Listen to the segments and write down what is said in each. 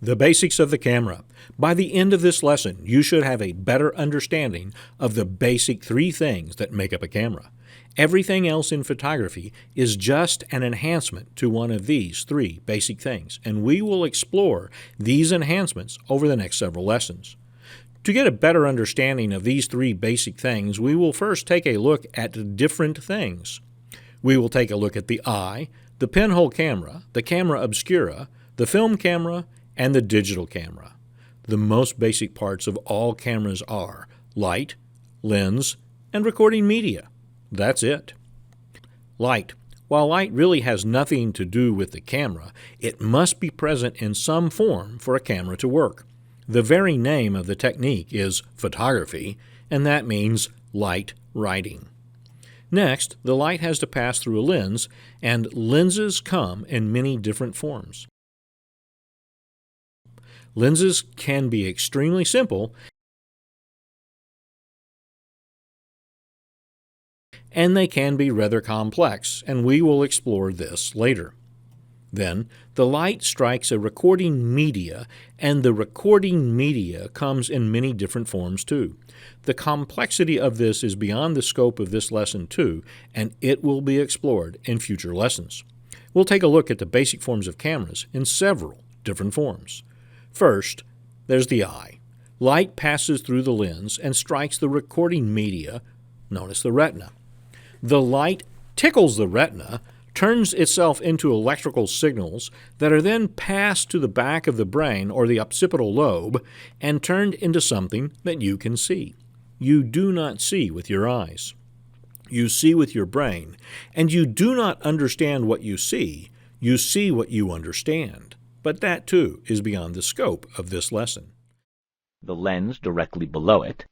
The basics of the camera. By the end of this lesson, you should have a better understanding of the basic three things that make up a camera. Everything else in photography is just an enhancement to one of these three basic things, and we will explore these enhancements over the next several lessons. To get a better understanding of these three basic things, we will first take a look at different things. We will take a look at the eye, the pinhole camera, the camera obscura, the film camera, and the digital camera. The most basic parts of all cameras are light, lens, and recording media. That's it. Light. While light really has nothing to do with the camera, it must be present in some form for a camera to work. The very name of the technique is photography, and that means light writing. Next, the light has to pass through a lens, and lenses come in many different forms. Lenses can be extremely simple, and they can be rather complex, and we will explore this later. Then, the light strikes a recording media, and the recording media comes in many different forms too. The complexity of this is beyond the scope of this lesson too, and it will be explored in future lessons. We'll take a look at the basic forms of cameras in several different forms. First, there's the eye. Light passes through the lens and strikes the recording media, known as the retina. The light tickles the retina, turns itself into electrical signals that are then passed to the back of the brain or the occipital lobe and turned into something that you can see. You do not see with your eyes. You see with your brain, and you do not understand what you see what you understand. But that, too, is beyond the scope of this lesson. The lens directly below it,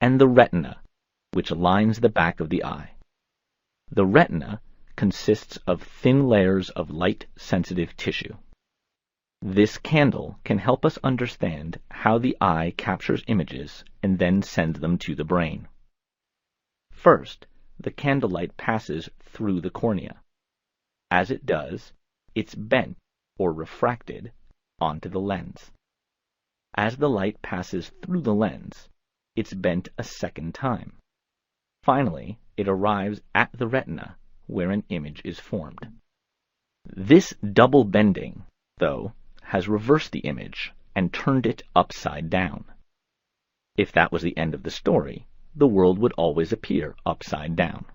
and the retina, which lines the back of the eye. The retina consists of thin layers of light-sensitive tissue. This candle can help us understand how the eye captures images and then sends them to the brain. First, the candlelight passes through the cornea. As it does, it's bent or refracted onto the lens. As the light passes through the lens, it's bent a second time. Finally, it arrives at the retina, where an image is formed. This double bending, though, has reversed the image and turned it upside down. If that was the end of the story, the world would always appear upside down.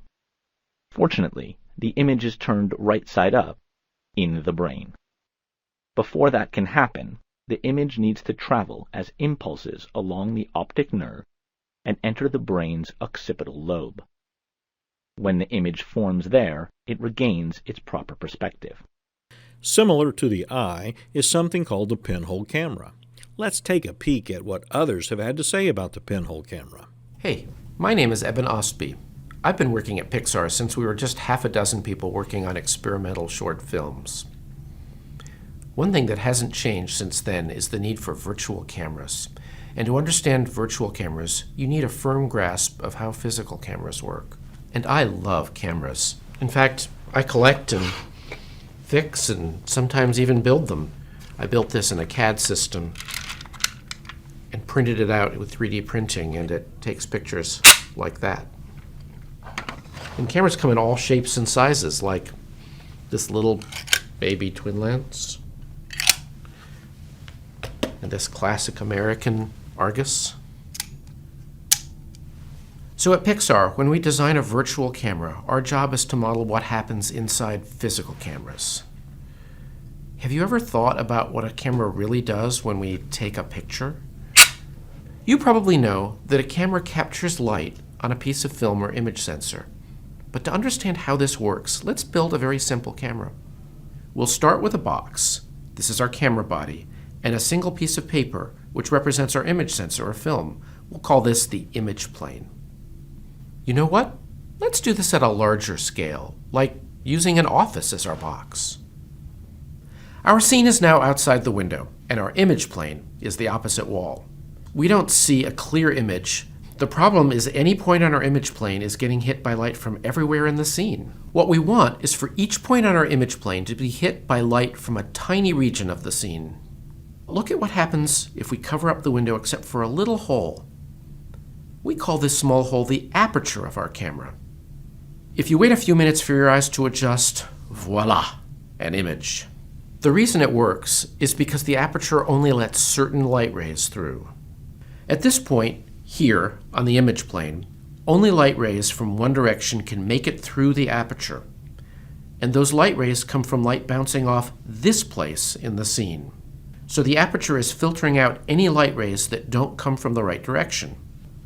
Fortunately, the image is turned right side up in the brain. Before that can happen, the image needs to travel as impulses along the optic nerve and enter the brain's occipital lobe. When the image forms there, it regains its proper perspective. Similar to the eye is something called the pinhole camera. Let's take a peek at what others have had to say about the pinhole camera. Hey, my name is Eben Ostby. I've been working at Pixar since we were just half a dozen people working on experimental short films. One thing that hasn't changed since then is the need for virtual cameras. And to understand virtual cameras, you need a firm grasp of how physical cameras work. And I love cameras. In fact, I collect and fix and sometimes even build them. I built this in a CAD system and printed it out with 3D printing, and it takes pictures like that. And cameras come in all shapes and sizes, like this little baby twin lens, and this classic American Argus. So at Pixar, when we design a virtual camera, our job is to model what happens inside physical cameras. Have you ever thought about what a camera really does when we take a picture? You probably know that a camera captures light on a piece of film or image sensor. But to understand how this works, let's build a very simple camera. We'll start with a box. This is our camera body, and a single piece of paper, which represents our image sensor or film. We'll call this the image plane. You know what? Let's do this at a larger scale, like using an office as our box. Our scene is now outside the window, and our image plane is the opposite wall. We don't see a clear image. The problem is any point on our image plane is getting hit by light from everywhere in the scene. What we want is for each point on our image plane to be hit by light from a tiny region of the scene. Look at what happens if we cover up the window except for a little hole. We call this small hole the aperture of our camera. If you wait a few minutes for your eyes to adjust, voila, an image. The reason it works is because the aperture only lets certain light rays through. At this point, here, on the image plane, only light rays from one direction can make it through the aperture. And those light rays come from light bouncing off this place in the scene. So the aperture is filtering out any light rays that don't come from the right direction.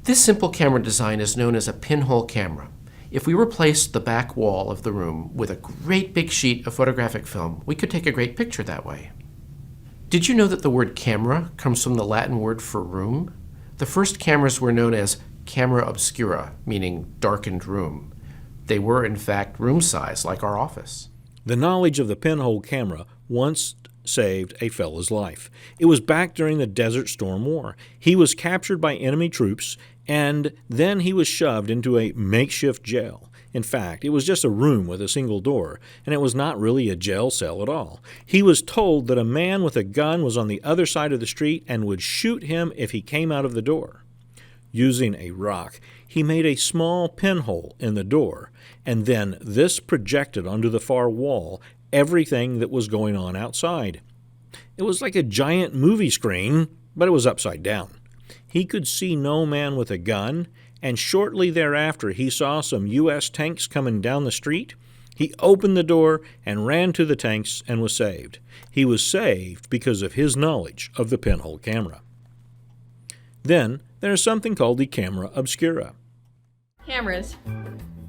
This simple camera design is known as a pinhole camera. If we replaced the back wall of the room with a great big sheet of photographic film, we could take a great picture that way. Did you know that the word camera comes from the Latin word for room? The first cameras were known as camera obscura, meaning darkened room. They were, in fact, room size, like our office. The knowledge of the pinhole camera once saved a fellow's life. It was back during the Desert Storm War. He was captured by enemy troops, and then he was shoved into a makeshift jail. In fact, it was just a room with a single door, and it was not really a jail cell at all. He was told that a man with a gun was on the other side of the street and would shoot him if he came out of the door. Using a rock, he made a small pinhole in the door, and then this projected onto the far wall everything that was going on outside. It was like a giant movie screen, but it was upside down. He could see no man with a gun, and shortly thereafter he saw some U.S. tanks coming down the street. He opened the door and ran to the tanks and was saved. He was saved because of his knowledge of the pinhole camera. Then there is something called the camera obscura. Cameras.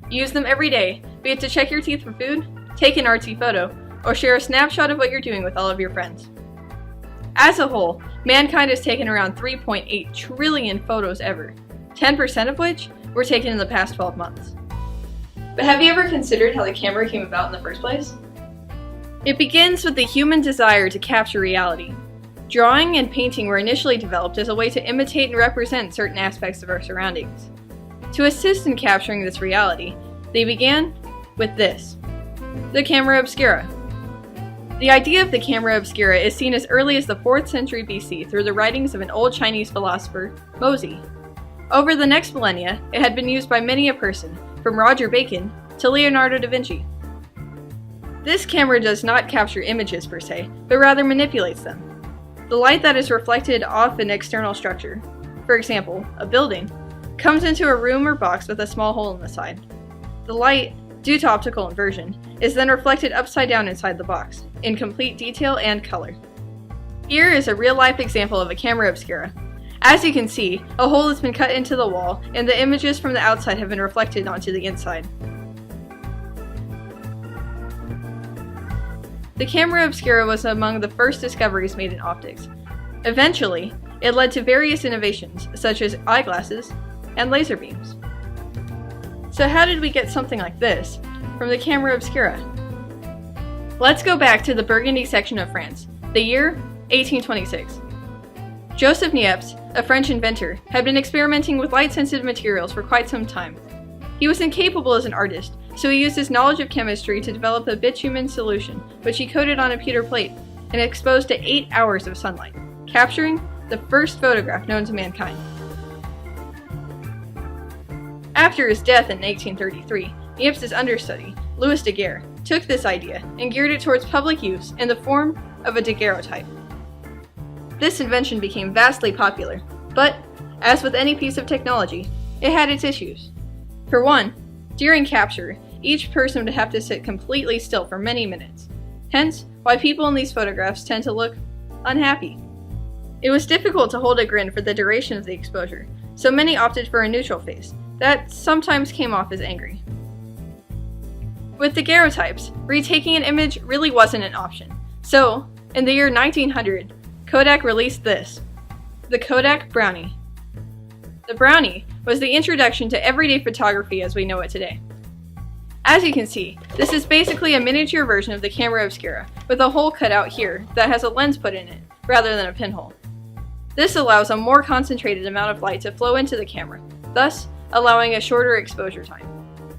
Use them every day, be it to check your teeth for food, take an artsy photo, or share a snapshot of what you're doing with all of your friends. As a whole, mankind has taken around 3.8 trillion photos ever, 10% of which were taken in the past 12 months. But have you ever considered how the camera came about in the first place? It begins with the human desire to capture reality. Drawing and painting were initially developed as a way to imitate and represent certain aspects of our surroundings. To assist in capturing this reality, they began with this, the camera obscura. The idea of the camera obscura is seen as early as the 4th century BC through the writings of an old Chinese philosopher, Mozi. Over the next millennia, it had been used by many a person, from Roger Bacon to Leonardo da Vinci. This camera does not capture images per se, but rather manipulates them. The light that is reflected off an external structure, for example, a building, comes into a room or box with a small hole in the side. The light, due to optical inversion, is then reflected upside down inside the box, in complete detail and color. Here is a real-life example of a camera obscura. As you can see, a hole has been cut into the wall, and the images from the outside have been reflected onto the inside. The camera obscura was among the first discoveries made in optics. Eventually, it led to various innovations, such as eyeglasses and laser beams. So how did we get something like this from the camera obscura? Let's go back to the Burgundy section of France, the year 1826. Joseph Niepce, a French inventor, had been experimenting with light-sensitive materials for quite some time. He was incapable as an artist, so he used his knowledge of chemistry to develop a bitumen solution, which he coated on a pewter plate and exposed to 8 hours of sunlight, capturing the first photograph known to mankind. After his death in 1833, Niepce's understudy, Louis Daguerre, took this idea and geared it towards public use in the form of a daguerreotype. This invention became vastly popular, but, as with any piece of technology, it had its issues. For one, during capture, each person would have to sit completely still for many minutes, hence why people in these photographs tend to look unhappy. It was difficult to hold a grin for the duration of the exposure, so many opted for a neutral face that sometimes came off as angry. With daguerreotypes, retaking an image really wasn't an option, so, in the year 1900, Kodak released this, the Kodak Brownie. The Brownie was the introduction to everyday photography as we know it today. As you can see, this is basically a miniature version of the camera obscura, with a hole cut out here that has a lens put in it, rather than a pinhole. This allows a more concentrated amount of light to flow into the camera, thus allowing a shorter exposure time.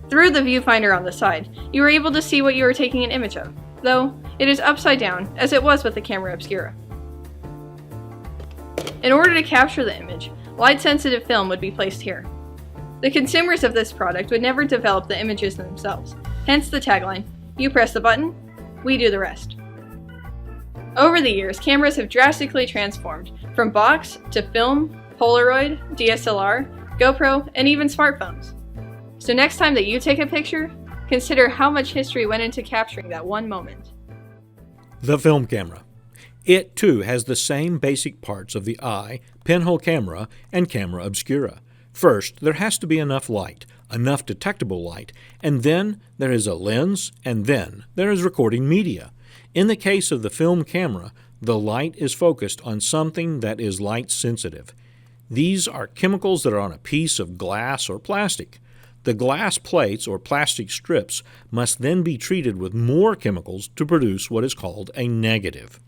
Through the viewfinder on the side, you are able to see what you are taking an image of, though it is upside down, as it was with the camera obscura. In order to capture the image, light-sensitive film would be placed here. The consumers of this product would never develop the images themselves, hence the tagline, "You press the button, we do the rest." Over the years, cameras have drastically transformed, from box to film, Polaroid, DSLR, GoPro, and even smartphones. So next time that you take a picture, consider how much history went into capturing that one moment. The film camera. It, too, has the same basic parts of the eye, pinhole camera, and camera obscura. First, there has to be enough light, enough detectable light, and then there is a lens, and then there is recording media. In the case of the film camera, the light is focused on something that is light sensitive. These are chemicals that are on a piece of glass or plastic. The glass plates or plastic strips must then be treated with more chemicals to produce what is called a negative.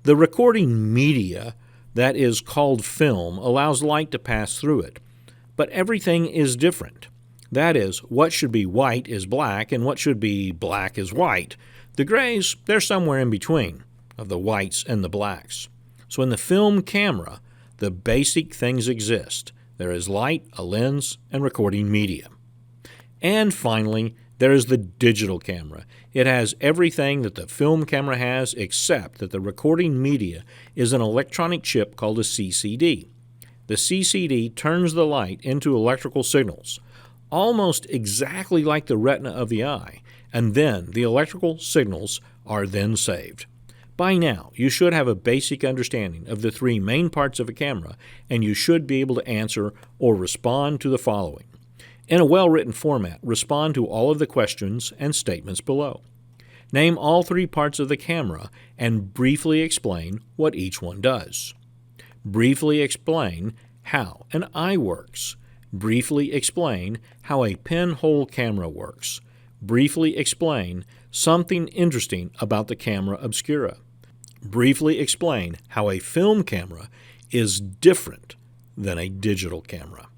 The recording media, that is called film, allows light to pass through it. But everything is different. That is, what should be white is black, and what should be black is white. The grays, they're somewhere in between, of the whites and the blacks. So in the film camera, the basic things exist. There is light, a lens, and recording media. And finally, there is the digital camera. It has everything that the film camera has, except that the recording media is an electronic chip called a CCD. The CCD turns the light into electrical signals, almost exactly like the retina of the eye, and then the electrical signals are then saved. By now, you should have a basic understanding of the three main parts of a camera, and you should be able to answer or respond to the following. In a well-written format, respond to all of the questions and statements below. Name all three parts of the camera and briefly explain what each one does. Briefly explain how an eye works. Briefly explain how a pinhole camera works. Briefly explain something interesting about the camera obscura. Briefly explain how a film camera is different than a digital camera.